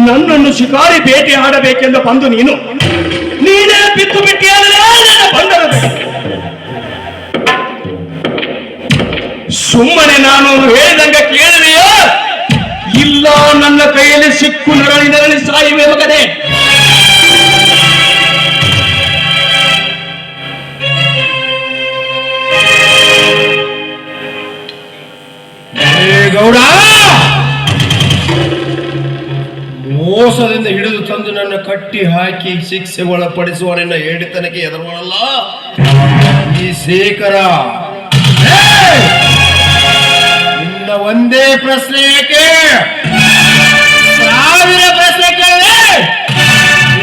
ನನ್ನನ್ನು ಶಿಕಾರಿ ಬೇಟೆ ಆಡಬೇಕೆಂದು ಬಂದು ನೀನೇ ಬಿತ್ತು ಬಿಟ್ಟಿಯಾದರೆ ನನ್ನ ಬಂದರದು. ಸುಮ್ಮನೆ ನಾನು ಹೇಳಿದಂಗ ಕೇಳಿದೆಯೋ ಇಲ್ಲ ನನ್ನ ಕೈಯಲ್ಲಿ ಸಿಕ್ಕು ನರಳಿ ಸಾಯುವೆ ಮಗನೇ. ಗೌಡ, ಮೋಸದಿಂದ ಹಿಡಿದು ತಂದು ನನ್ನ ಕಟ್ಟಿ ಹಾಕಿ ಶಿಕ್ಷೆ ಒಳಪಡಿಸುವ ನಿನ್ನ ಹೇಳಿತನಕ್ಕೆ ಎದುರುವಲ್ಲ ಈ ಶೇಖರ. ನಿನ್ನ ಒಂದೇ ಪ್ರಶ್ನೆ ಏಕೆ 1000 ಪ್ರಶ್ನೆ ಕೇಳಿ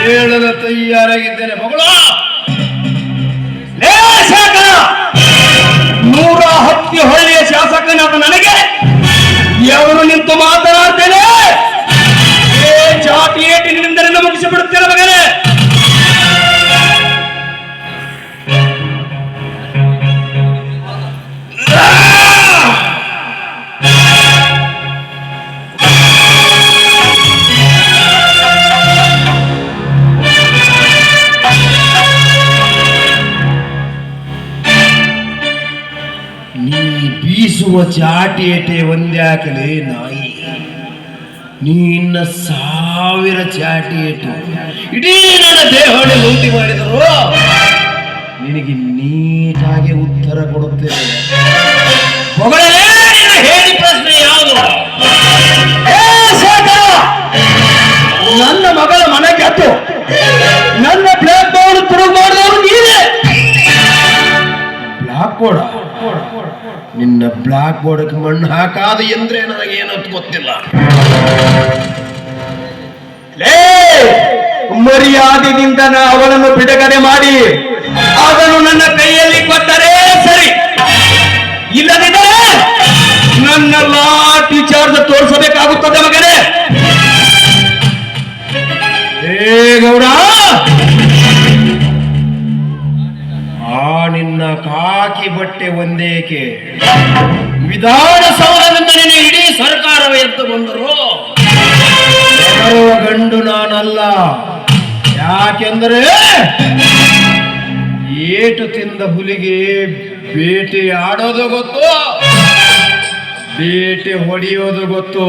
ಹೇಳಲು ತಯಾರಾಗಿದ್ದೇನೆ ಮಗಳು. 110 ಹಳ್ಳಿಯ ಶಾಸಕನಾದ ನನಗೆ ಎವರು ನಿಂತು ಮಾತನಾಡ್ತೇನೆ. ಚಾಟಿ ಏಟಿನಿಂದ ಮುಗಿಸಿಬಿಡುತ್ತೇನೆ ಮಗನೇ. ನೀ ಬೀಸುವ ಚಾಟಿ ಏಟೆ ಒಂದೇ ಹಾಕಲಿ ನಾಯಿ, ನಿನ್ನ 1000 ಚಾಟಿ ಏಟು ಇಡೀ ನನ್ನ ದೇಹವನ್ನು ಲೂಟಿ ಮಾಡಿದರು ನಿನಗೆ ನೀಟಾಗಿ ಉತ್ತರ ಕೊಡುತ್ತೇನೆ. ಹೇಳಿ ಪ್ರಶ್ನೆ ಯಾವುದು? ನನ್ನ ಮಗಳ ಮನೆ ಗೆದ್ದು ನನ್ನ ಬ್ಲಾಕ್ ಬೋರ್ಡ್ ತುರುಗು ಮಾಡಿದವರು ನೀವೇ. Blackboard? ನಿನ್ನ ಬ್ಲಾಕ್ ಬೋರ್ಡ್ ಮಣ್ಣು ಹಾಕಾದ ಎಂದ್ರೆ ನನಗೇನು ಗೊತ್ತಿಲ್ಲ. ಮರ್ಯಾದೆಯಿಂದ ಅವಳನ್ನು ಬಿಡುಗಡೆ ಮಾಡಿ ಅದನ್ನು ನನ್ನ ಕೈಯಲ್ಲಿ ಕೊಟ್ಟರೆ ಸರಿ, ಇಲ್ಲದಿದ್ದರೆ ನನ್ನ ಲಾಠಿ ಚಾರ್ಜ್ ತೋರಿಸಬೇಕಾಗುತ್ತದೆ ಮಗನೇ. ಗೌಡ, ಆ ನಿನ್ನ ಕಾಕಿ ಬಟ್ಟೆ ಒಂದೇಕೆ ವಿಧಾನಸೌಧದಿಂದ ನಿನ್ನ ಇಡೀ ಸರ್ಕಾರವೇ ಎದ್ದು ಬಂದರು. ಗಂಡು ನಾನಲ್ಲ. ಯಾಕೆಂದರೆ ಏಟು ತಿಂದ ಹುಲಿಗೆ ಬೇಟೆ ಆಡೋದು ಗೊತ್ತು, ಬೇಟೆ ಹೊಡೆಯೋದು ಗೊತ್ತು.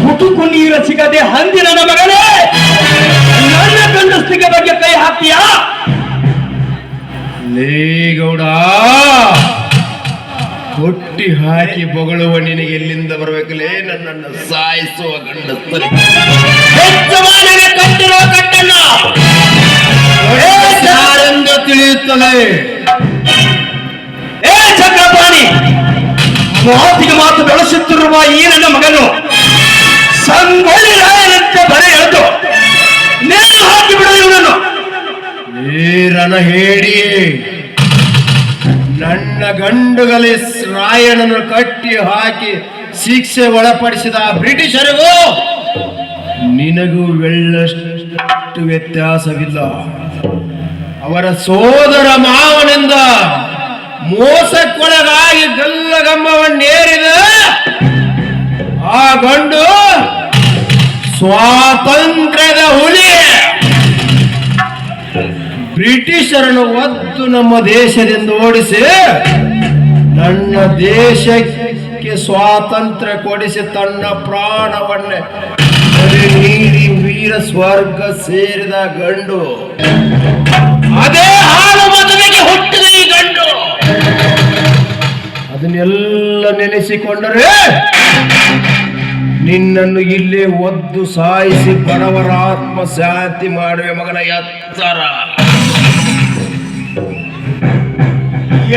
ಹುಟುಕು ನೀರು ಸಿಗದೆ ಹಂದಿನ ಮಗನೇ ನನ್ನ ಗಂಡಸ್ತಿಗೆ ಬಗ್ಗೆ ಕೈ ಹಾಕ್ತೀಯಾ? ಲೇ ಗೌಡ, ಕೊಟ್ಟಿ ಹಾಕಿ ಬೊಗಳುವ ನಿನಗೆ ಎಲ್ಲಿಂದ ಬರಬೇಕಲೇ ನನ್ನನ್ನು ಸಾಯಿಸುವ ಗಂಡಸ್ತರಿ. ಕಟ್ಟಿರೋ ಕಟ್ಟನ್ನು ಯಾರೆಂದು ತಿಳಿಯುತ್ತದೆ. ಚಕ್ರಪಾಣಿ, ಮಾತಿಗೆ ಮಾತು ಬೆಳೆಸುತ್ತಿರುವ ಈ ನನ್ನ ಮಗನು ಸಂಗೊಳ್ಳಿ ರಾಯನಂತೆ ಬರೆ ಎಳೆದು ನೇಣು ಹಾಕಿ ಬಿಡು ಇವನನ್ನು. ನೀರನ ಹೇಳಿ ನನ್ನ ಗಂಡುಗಲಿ ರಾಯಣನ್ನು ಕಟ್ಟಿ ಹಾಕಿ ಶಿಕ್ಷೆ ಒಳಪಡಿಸಿದ ಬ್ರಿಟಿಷರಿಗೂ ನಿನಗೂ ವೆಳ್ಳಷ್ಟು ವ್ಯತ್ಯಾಸವಿಲ್ಲ. ಅವರ ಸೋದರ ಮಾವನಿಂದ ಮೋಸಕ್ಕೊಳಗಾಗಿ ಗಲ್ಲಗಮ್ಮವನ್ನೇರಿದ ಆ ಗಂಡು ಸ್ವಾತಂತ್ರ್ಯದ ಹುಲಿ. ಬ್ರಿಟಿಷರನ್ನು ಒದ್ದು ನಮ್ಮ ದೇಶದಿಂದ ಓಡಿಸಿ ನನ್ನ ದೇಶಕ್ಕೆ ಸ್ವಾತಂತ್ರ್ಯ ಕೊಡಿಸಿ ತನ್ನ ಪ್ರಾಣವನ್ನೇ ನೀಡಿ ವೀರ ಸ್ವರ್ಗ ಸೇರಿದ ಗಂಡು. ಅದೇ ಹಾಳು ಮದುವೆಗೆ ಹುಟ್ಟಿದ ಈ ಗಂಡು. ಅದನ್ನೆಲ್ಲ ನೆನೆಸಿಕೊಂಡರೆ ನಿನ್ನನ್ನು ಇಲ್ಲೇ ಒದ್ದು ಸಾಯಿಸಿ ಬಡವರ ಆತ್ಮ ಶಾಂತಿ ಮಾಡುವೆ ಮಗನ ಎತ್ತರ.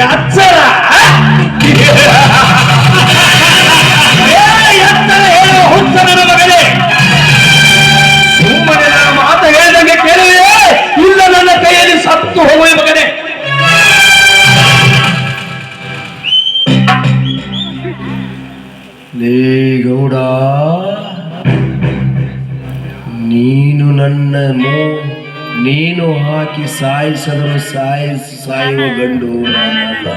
ಎತ್ತರ ಹೇಳುವ ಹುಚ್ಚನ ಮಗನೇ, ಸುಮ್ಮನೆ ನನ್ನ ಮಾತು ಹೇಳಿದಂಗೆ ಕೇಳುವೆ, ಇಲ್ಲ ನನ್ನ ಕೈಯಲ್ಲಿ ಸತ್ತು ಹೋಗುವ ಮಗನೇ. ಲೇ ಗೌಡ, ನೀನು ಹಾಕಿ ಸಾಯಿಸದನು ಸಾಯುವ ಗಂಡು ನಾನಲ್ಲ.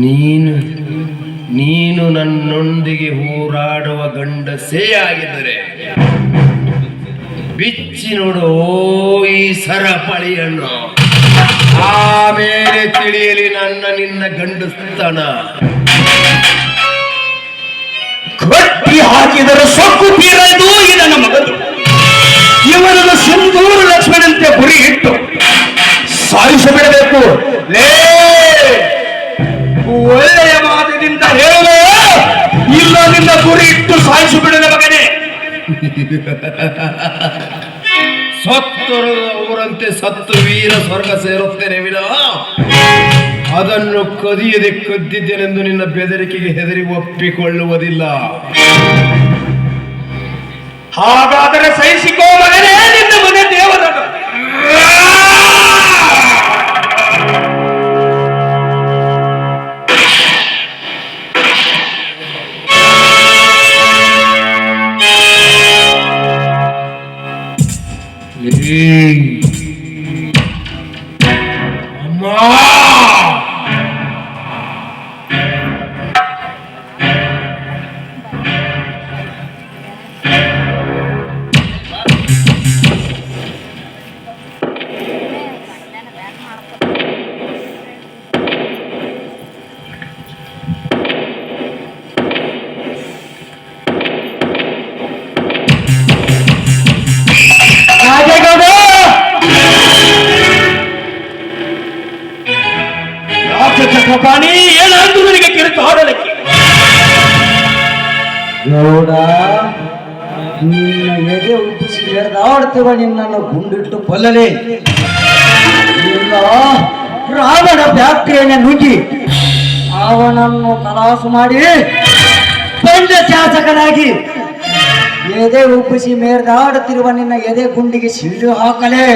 ನೀನು ನೀನು ನನ್ನೊಂದಿಗೆ ಹೋರಾಡುವ ಗಂಡಸೇ ಆಗಿದ್ದರೆ ಬಿಚ್ಚಿ ನೋಡು ಈ ಸರಪಳಿಯನ್ನು, ಆಮೇಲೆ ತಿಳಿಯಲಿ ನಿನ್ನ ಗಂಡಸ್ತನ. ಕಟ್ಟಿ ಹಾಕಿದರೆ ಸೊಕ್ಕು ತೀರದು ಈ ನನ್ನ ಮಗದು. ಇವನನ್ನು ಸಿಂಧೂರು ಲಕ್ಷ್ಮಣಂತೆ ಗುರಿ ಇಟ್ಟು ಸಾಯಿಸಬಿಡಬೇಕು. ಲೇ, ಒಳ್ಳೆಯ ಮಾತಿನಿಂದ ಹೇಳುವೆ, ಇಲ್ಲ ನಿನ್ನ ಗುರಿ ಇಟ್ಟು ಸಾಯಿಸಿಬಿಡದ ಮಗನೇ. ಸತ್ತರು ಅವರಂತೆ ಸತ್ತು ವೀರ ಸ್ವರ್ಗ ಸೇರುತ್ತೇನೆ ವಿನ ಅದನ್ನು ಕದಿಯದೆ ಕದ್ದಿದ್ದೇನೆಂದು ನಿನ್ನ ಬೆದರಿಕೆಗೆ ಹೆದರಿ ಒಪ್ಪಿಕೊಳ್ಳುವುದಿಲ್ಲ. ಹಾಗಾದರೆ ಸಹಿಸಿಕೋ ಮಗನೇ, ನಿನ್ನ ಮನೆ ದೇವದ. ಅಮ್ಮ, ಚಕ್ರಪಾಣಿ, ಏನಾದ್ರು ನನಗೆ ಕಿರುತು ಆಡಲಿಕ್ಕೆ? ಗೌಡ, ನಿನ್ನ ಎದೆ ಉಪ್ಪಿಸಿ ಎಳೆದಾಡ್ತೇವ ನಿನ್ನನ್ನು ಗುಂಡಿಟ್ಟು ಕೊಲ್ಲಲಿ. ಇಲ್ಲ, ರಾವಣ ವ್ಯಾಪ್ತಿಯನ್ನು ನುಗ್ಗಿ ಅವನನ್ನು ಕಲಾಸು ಮಾಡಿ ಪಂಡ ಶಾಸಕನಾಗಿ ಎದೆ ಉಪ್ಪಿಸಿ ಮೇರ್ದಾಡುತ್ತಿರುವ ನಿನ್ನ ಎದೆ ಗುಂಡಿಗೆ ಸಿಡಿದು ಹಾಕಲೇ.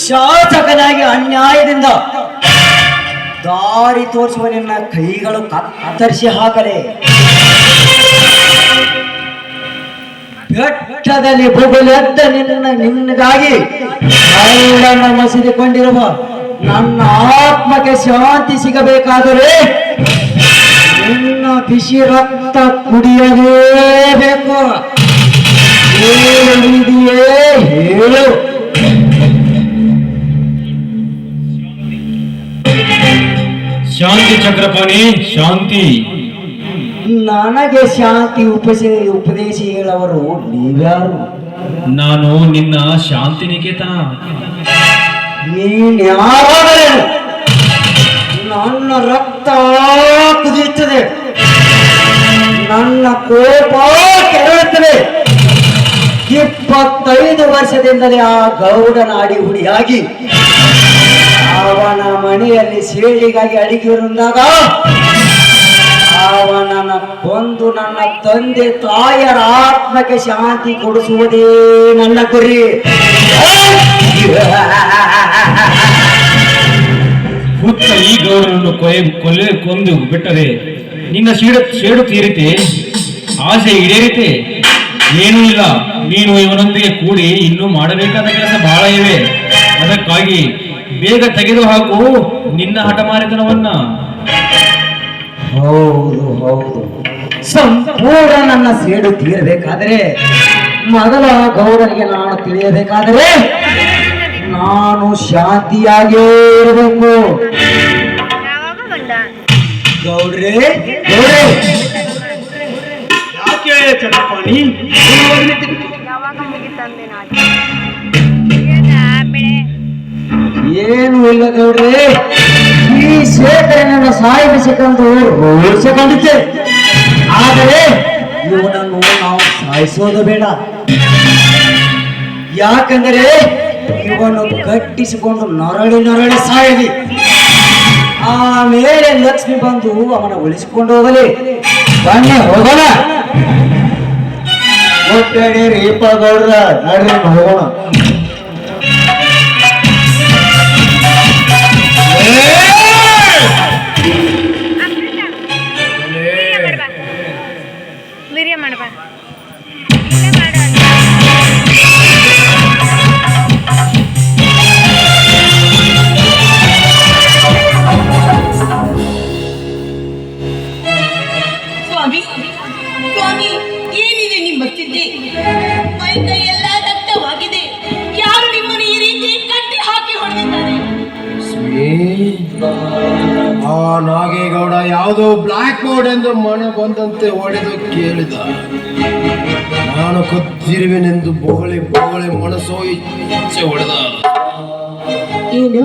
ಶಾಸಕನಾಗಿ ಅನ್ಯಾಯದಿಂದ ದಾರಿ ತೋರಿಸುವ ನಿನ್ನ ಕೈಗಳು ಕತ್ತರಿಸಿ ಹಾಕಲೇ. ಬೆಟ್ಟದಲ್ಲಿ ಬೊಗಲೆದ್ದ ನಿನ್ನಗಾಗಿ ಮಸಿದುಕೊಂಡಿರುವ ನನ್ನ ಆತ್ಮಕ್ಕೆ ಶಾಂತಿ ಸಿಗಬೇಕಾದರೆ ನಿನ್ನ ಬಿಸಿ ರಕ್ತ ಕುಡಿಯಲೇಬೇಕು. ಹೇಳಿದೆಯೇ ಹೇಳು. ಶಾಂತಿ ಚಕ್ರಪಾಣಿ, ಶಾಂತಿ. ನನಗೆ ಶಾಂತಿ ಉಪದೇಶ ಹೇಳವರು ನೀವ್ಯಾರು? ನಾನು ನಿನ್ನ ಶಾಂತಿ ನಿಕೇತನ. ನೀನ್ ಯಾರಾದರೇನು? ನನ್ನ ರಕ್ತ ಕುದಿಯುತ್ತದೆ, ನನ್ನ ಕೋಪ ಕೆರಳುತ್ತದೆ. 25 ವರ್ಷದಿಂದಲೇ ಆ ಗೌಡನ ಅಡಿಹುಡಿಯಾಗಿ ಅವನ ಮನೆಯಲ್ಲಿ ಸೇಳಿಗಾಗಿ ಅಡಿಗೆರುಂದಾಗ ಅವನನ್ನ ಕೊಂದು ನನ್ನ ತಂದೆ ತಾಯರ ಆತ್ಮಕ್ಕೆ ಶಾಂತಿ ಕೊಡಿಸುವುದೇ ನನ್ನ ಗುರಿ. ಹುತ್ತ ಈ ಗೌರವನ್ನು ಕೊಂದು ಬಿಟ್ಟರೆ ನಿನ್ನ ಸೇಡು ತೀರಿತೆ, ಆಸೆ ಈಡೇರಿತೆ. ಏನೂ ಇಲ್ಲ, ನೀನು ಇವನೊಂದಿಗೆ ಕೂಡಿ ಇನ್ನೂ ಮಾಡಬೇಕಾದ ಕೆಲಸ ಬಹಳ ಇವೆ. ಅದಕ್ಕಾಗಿ ಬೇಗ ತೆಗೆದು ಹಾಕು ನಿನ್ನ ಹಠಮಾರಿತನವನ್ನ. ಹೌದು ಹೌದು, ಸಂಪೂರ್ಣ ನನ್ನ ಸೇಡು ತೀರಬೇಕಾದರೆ ಮೊದಲ ಗೌಡನಿಗೆ ನಾನು ತಿಳಿಯಬೇಕಾದರೆ ನಾನು ಶಾಂತಿಯಾಗೇ ಇರಬೇಕು. ಗೌಡ್ರೆ, ಗೌಡ್ರೆ, ಯಾಕೆ ಚಕ್ರಪಾಣಿ? ಯಾವಾಗ ಮುಗಿತಂದೆ ಏನು ಇಲ್ಲ ಗೌಡ್ರೆ, ಈ ಶೇಖರನನ್ನು ಸಾಯಿಸಬೇಕೆಂದು ರೋಷ ಕಂಡಿದ್ದೆ. ಆದರೆ ಇವನನ್ನು ನಾವು ಸಾಯಿಸೋದು ಬೇಡ. ಯಾಕಂದರೆ ಇವನು ಕಟ್ಟಿಸಿಕೊಂಡು ನರಳಿ ಸಾಯಲಿ. ಆಮೇಲೆ ಲಕ್ಷ್ಮಿ ಬಂದು ಅವನ ಉಳಿಸಿಕೊಂಡು ಹೋಗಲಿ. ಬನ್ನಿ ಹೋಗೋಣ. ರೀಪ ಗೌಡ್ರ, ನಡ್ರಿ ಹೋಗೋಣ. ವೀರ್ಯ ಮಾಡಬ ನಾಗೇಗೌಡ ಯಾವುದೋ ಬ್ಲಾಕ್ ಬೋರ್ಡ್ ಎಂದು ಮನ ಬಂದಂತೆ ಹೊಡೆದು ಕೇಳಿದ. ನಾನು ಕದ್ದಿರುವೆನೆಂದು ಬೊಗಳೆ ಮನಸ್ಸೋ ಇಚ್ಛೆ ಹೊಡೆದ. ಏನು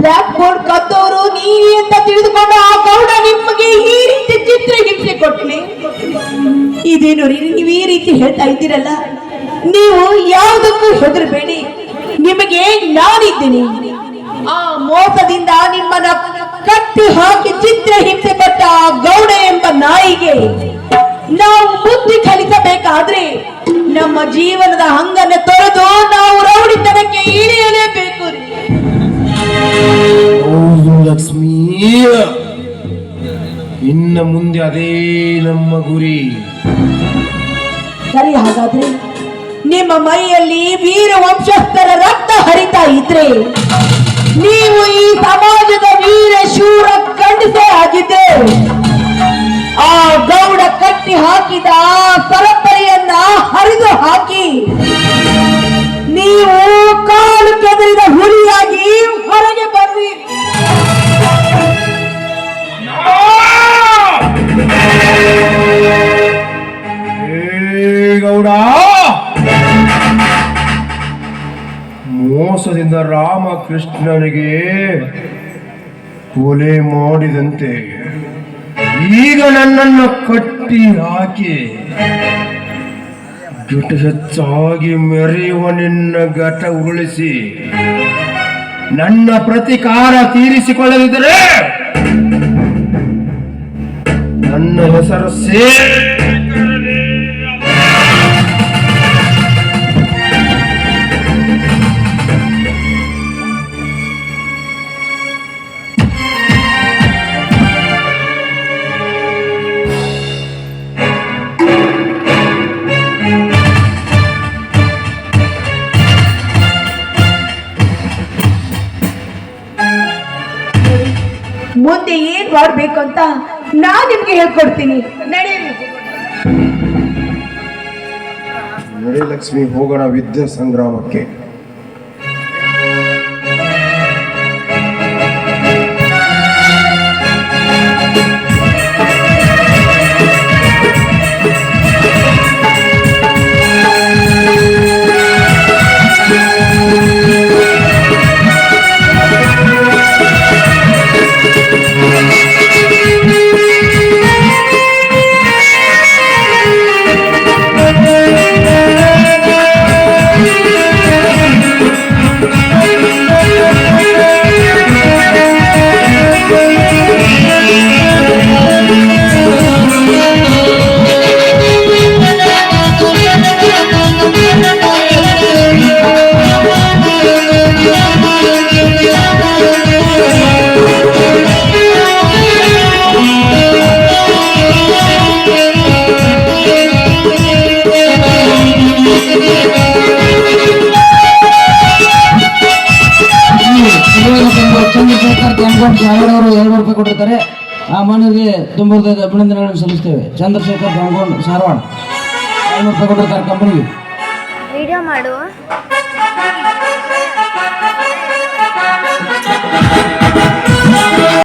ಬ್ಲಾಕ್ ಬೋರ್ಡ್ ಕದ್ದವರು ನೀವೇ ಅಂತ ತಿಳಿದುಕೊಂಡು ಆ ಗೌಡ ನಿಮಗೆ ಈ ರೀತಿ ಚಿತ್ರ ಹಿಂಸೆ ಕೊಟ್ಲಿ? ಇದೇನು ರೀ, ನೀವು ಈ ರೀತಿ ಹೇಳ್ತಾ ಇದ್ದೀರಲ್ಲ? ನೀವು ಯಾವುದಕ್ಕೂ ಹೆದರಬೇಡಿ, ನಿಮಗೆ ನಾನಿದ್ದೀನಿ. ಆ ಮೋಸದಿಂದ ನಿಮ್ಮನ್ನ ಕಟ್ಟಿ ಹಾಕಿ ಚಿತ್ರ ಹಿಂಸೆ ಕೊಟ್ಟ ಆ ಗೌಡ ಎಂಬ ನಾಯಿಗೆ ನಾವು ಬುದ್ಧಿ ಕಲಿಸಬೇಕಾದ್ರೆ ನಮ್ಮ ಜೀವನದ ಹಂಗನ್ನು ತೊರೆದು ನಾವು ರೌಡಿತನಕ್ಕೆ ಇಳಿಯಲೇಬೇಕು. ಹೌದು ಲಕ್ಷ್ಮೀ, ಇನ್ನ ಮುಂದೆ ಅದೇ ನಮ್ಮ ಗುರಿ. ಸರಿ, ಹಾಗಾದ್ರೆ ನಿಮ್ಮ ಮೈಯಲ್ಲಿ ವೀರ ವಂಶಸ್ಥರ ರಕ್ತ ಹರಿತಾ ಇದ್ರೆ ನೀವು ಈ ಸಮಾಜದ ವೀರ ಶೂರ ಗಂಡಸೇ ಆಗಿದ್ರೆ ಆ ಗೌಡ ಕಟ್ಟಿ ಹಾಕಿದ ಪರಂಪರೆಯನ್ನ ಹರಿದು ಹಾಕಿ ನೀವು ಕಾಲು ಕೆದರಿದ ಹುಲಿಯಾಗಿ ಹೊರಗೆ ಬರ್ರಿ. ಗೌಡ, ಮೋಸದಿಂದ ರಾಮಕೃಷ್ಣನಿಗೆ ಕೊಲೆ ಮಾಡಿದಂತೆ ಈಗ ನನ್ನನ್ನು ಕಟ್ಟಿ ಹಾಕಿ ಘಟ ಹೆಚ್ಚಾಗಿ ಮೆರೆಯುವ ನಿನ್ನ ಘಟ ಉರುಳಿಸಿ ನನ್ನ ಪ್ರತಿಕಾರ ತೀರಿಸಿಕೊಳ್ಳದಿದ್ದರೆ ನನ್ನ ಹೆಸರು ಮುಂದೆ ಏನ್ ಮಾಡ್ಬೇಕು ಅಂತ ನಾನ್ ನಿಮ್ಗೆ ಹೇಳ್ಕೊಡ್ತೀನಿ. ನಡೆಯಿರಿ. ನಡೆ ಲಕ್ಷ್ಮಿ, ಹೋಗೋಣ ವಿದ್ಯಾ ಸಂಗ್ರಾಮಕ್ಕೆ. ಚಂದ್ರಶೇಖರ್ ಗಂಗೋನ್ ಸಾಗರವರು 200 ರೂಪಾಯಿ ಕೊಟ್ಟಿರ್ತಾರೆ. ಆ ಮನೆಗೆ ತುಂಬ ಅಭಿನಂದನೆಗಳನ್ನು ಸಲ್ಲಿಸ್ತೇವೆ. ಚಂದ್ರಶೇಖರ್ ಗಂಗೋನ್ ಸಾರವಾಡ 200 ರೂಪಾಯಿ ಕೊಟ್ಟಿರ್ತಾರೆ ಕಂಪನಿಗೆ. ವಿಡಿಯೋ ಮಾಡು.